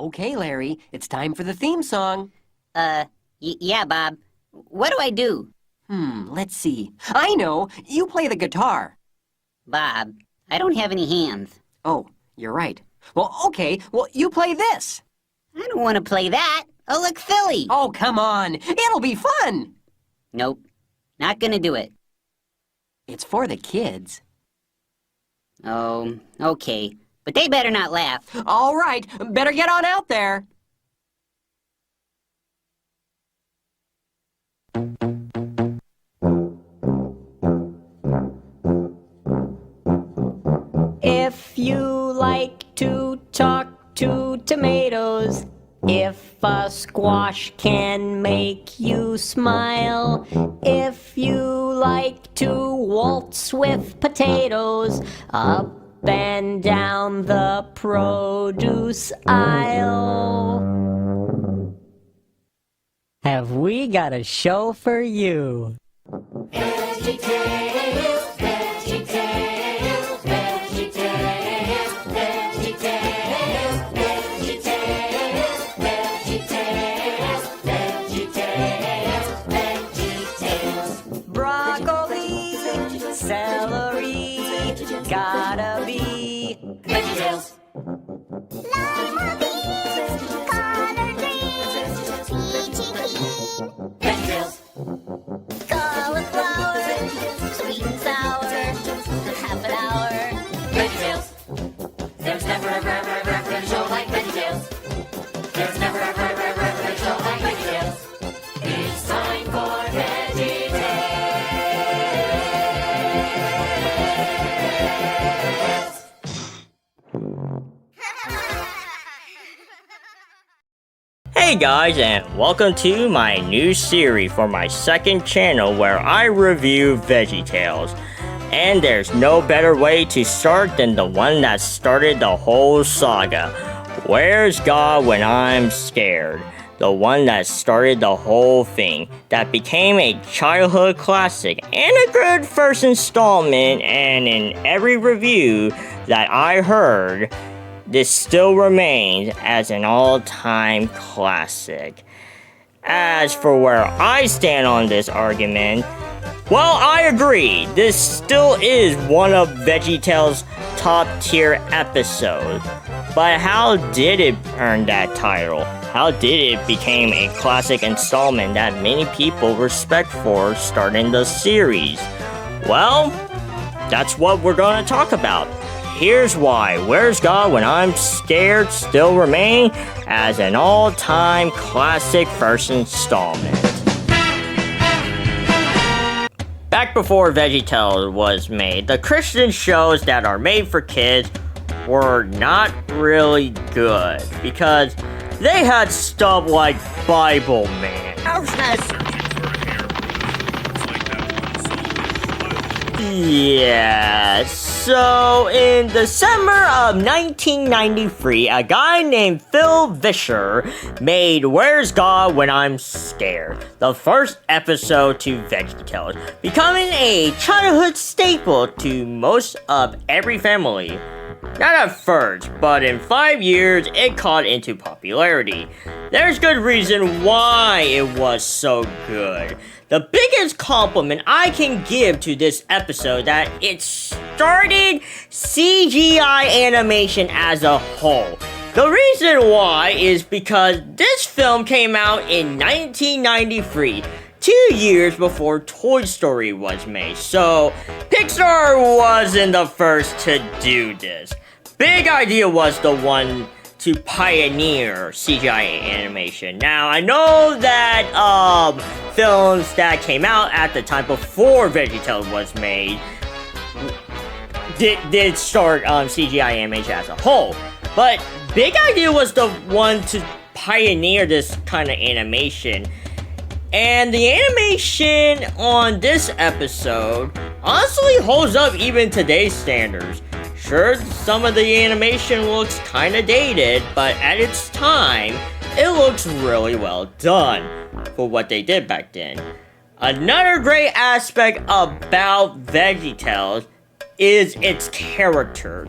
Okay, Larry, it's time for the theme song. Yeah, Bob. What do I do? Let's see. I know! You play the guitar. Bob, I don't have any hands. Oh, you're right. Well, okay, you play this. I don't want to play that. I'll look silly. Oh, come on! It'll be fun! Nope, not gonna do it. It's for the kids. Oh, okay. But they better not laugh. All right, better get on out there. If you like to talk to tomatoes, if a squash can make you smile, if you like to waltz with potatoes, up and down the produce aisle, have we got a show for you? VeggieTales, VeggieTales, VeggieTales, VeggieTales, VeggieTales, VeggieTales, VeggieTales, VeggieTales. Broccoli, celery, gotta be VeggieTales. Lima beans, collard greens, peachy keen, VeggieTales. cauliflower, sweet and sour, half an hour. VeggieTales. There's never ever a show like VeggieTales. There's never ever a show like VeggieTales. It's time for VeggieTales. Hey guys, and welcome to my new series for my second channel where I review VeggieTales. And there's no better way to start than the one that started the whole saga. Where's God When I'm Scared? The one that started the whole thing, that became a childhood classic and a good first installment, and in every review that I heard, this still remains as an all-time classic. As for where I stand on this argument, well, I agree. This still is one of VeggieTales' top-tier episodes. But how did it earn that title? How did it become a classic installment that many people respect for starting the series? Well, that's what we're going to talk about. Here's why Where's God When I'm Scared still remain as an all-time classic first installment. Back before VeggieTales was made, the Christian shows that are made for kids were not really good because they had stuff like Bible Man. Yeah, so in December of 1993, a guy named Phil Vischer made Where's God When I'm Scared, the first episode to VeggieTales, becoming a childhood staple to most of every family. Not at first, but in 5 years, it caught into popularity. There's good reason why it was so good. The biggest compliment I can give to this episode that it started CGI animation as a whole. The reason why is because this film came out in 1993, 2 years before Toy Story was made, so Pixar wasn't the first to do this. Big Idea was the one to pioneer CGI animation. Now, I know that films that came out at the time before VeggieTales was made did start CGI animation as a whole, but Big Idea was the one to pioneer this kind of animation. And the animation on this episode honestly holds up even today's standards. Sure, some of the animation looks kinda dated, but at its time, it looks really well done for what they did back then. Another great aspect about VeggieTales is its characters.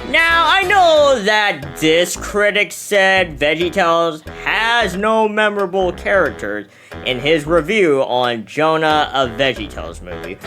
Now, I know that this critic said VeggieTales has no memorable characters in his review on Jonah, a VeggieTales movie.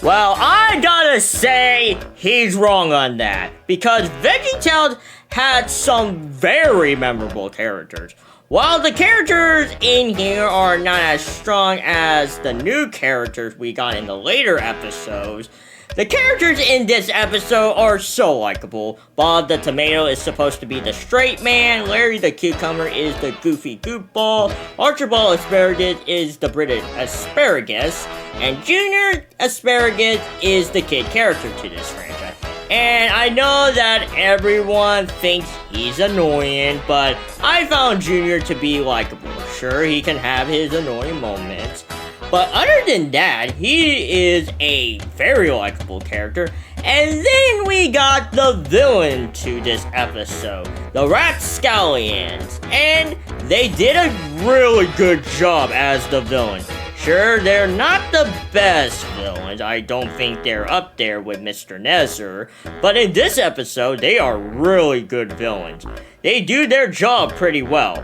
Well, I gotta say, he's wrong on that, because VeggieTales had some very memorable characters. While the characters in here are not as strong as the new characters we got in the later episodes, the characters in this episode are so likable. Bob the Tomato is supposed to be the straight man, Larry the Cucumber is the goofy goofball, Archibald Asparagus is the British asparagus, and Junior Asparagus is the kid character to this franchise. And I know that everyone thinks he's annoying, but I found Junior to be likable. Sure, he can have his annoying moments, but other than that, he is a very likable character. And then we got the villain to this episode, the Rapscallions, and they did a really good job as the villain. Sure, they're not the best villains. I don't think they're up there with Mr. Nezzer. But in this episode, they are really good villains. They do their job pretty well.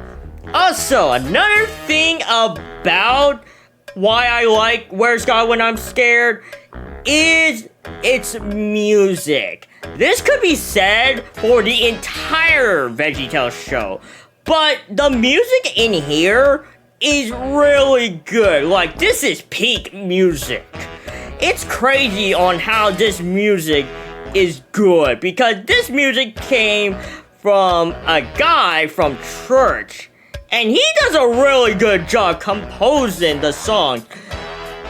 Also, another thing about why I like Where's God When I'm Scared is its music. This could be said for the entire VeggieTales show, but the music in here is really good. Like, this is peak music. It's crazy on how this music is good, because this music came from a guy from church, and he does a really good job composing the song.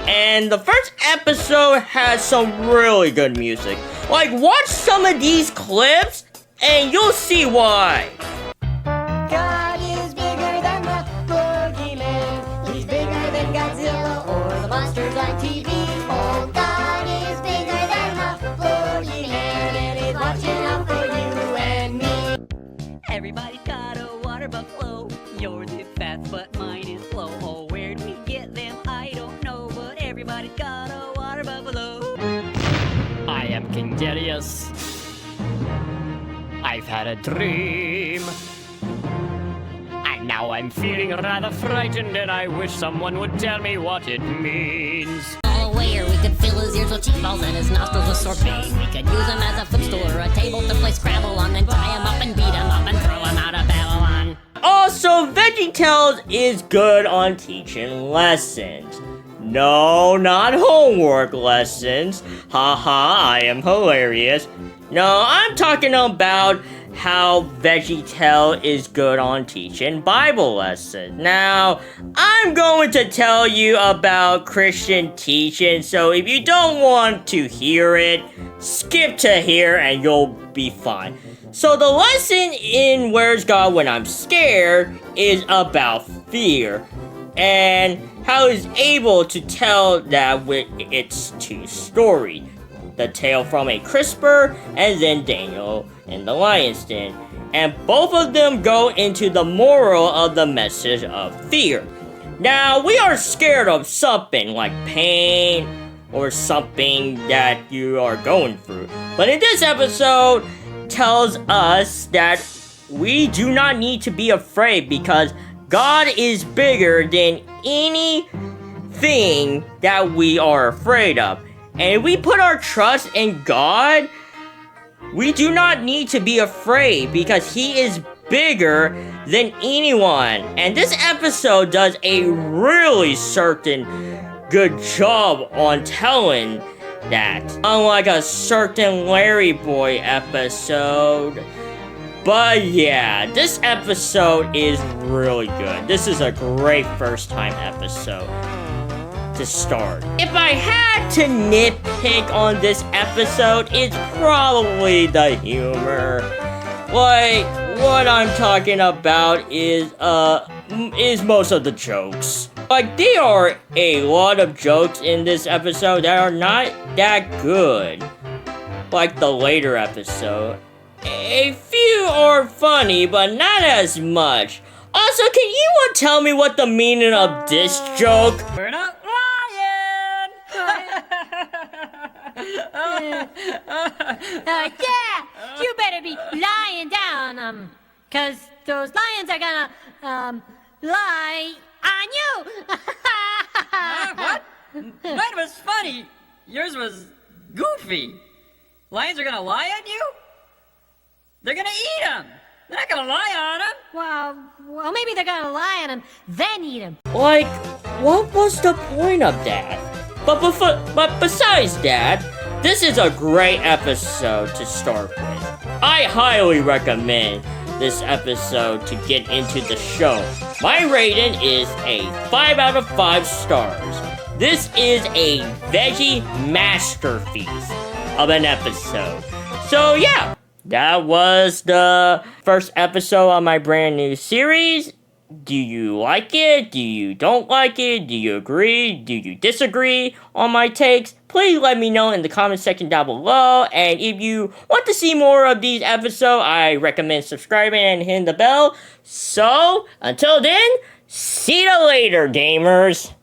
And the first episode has some really good music. Like, watch some of these clips, and you'll see why. God is bigger than the boogeyman. He's bigger than Godzilla or the monsters on TV. Oh, God is bigger than the boogeyman, and he's watching out for you and me. Everybody's got a water buffalo. Yours is fast, but mine is slow. Oh, where'd we get them? I don't know, but everybody's got a water buffalo. I am King Darius. I've had a dream. And now I'm feeling rather frightened, and I wish someone would tell me what it means. All aware we could fill his ears with cheese balls and his nostrils with sorbet. We could use him as a footstool or a table to play Scrabble on, then tie him up and beat him up and throw him out of Babylon. Also, VeggieTales is good on teaching lessons. No, not homework lessons. Haha, I am hilarious. No, I'm talking about how VeggieTales is good on teaching Bible lessons. Now, I'm going to tell you about Christian teaching, so if you don't want to hear it, skip to here and you'll be fine. So the lesson in Where's God When I'm Scared is about fear, and how he's able to tell that with its two stories. The tale from a crisper, and then Daniel in the lion's den. And both of them go into the moral of the message of fear. Now, we are scared of something like pain or something that you are going through. But in this episode, tells us that we do not need to be afraid because God is bigger than anything that we are afraid of. And if we put our trust in God, we do not need to be afraid because He is bigger than anyone. And this episode does a really certain good job on telling that. Unlike a certain Larry Boy episode. But yeah, this episode is really good. This is a great first time episode to start. If I had to nitpick on this episode, it's probably the humor. Like, what I'm talking about is most of the jokes. Like, there are a lot of jokes in this episode that are not that good. Like the later episode. A few are funny, but not as much. Also, can anyone tell me what the meaning of this joke? We're not lying! Yeah, you better be lying down, 'cause those lions are gonna, lie on you. What? Mine was funny. Yours was goofy. Lions are gonna lie on you? They're gonna eat them. They're not gonna lie on them. Well, maybe they're gonna lie on him, then eat him. Like, what was the point of that? But besides that, this is a great episode to start with. I highly recommend this episode to get into the show. My rating is a 5 out of 5 stars. This is a veggie masterpiece of an episode. So yeah, that was the first episode of my brand new series. Do you like it? Do you don't like it? Do you agree? Do you disagree on my takes? Please let me know in the comment section down below. And if you want to see more of these episodes, I recommend subscribing and hitting the bell. So, until then, see you later, gamers!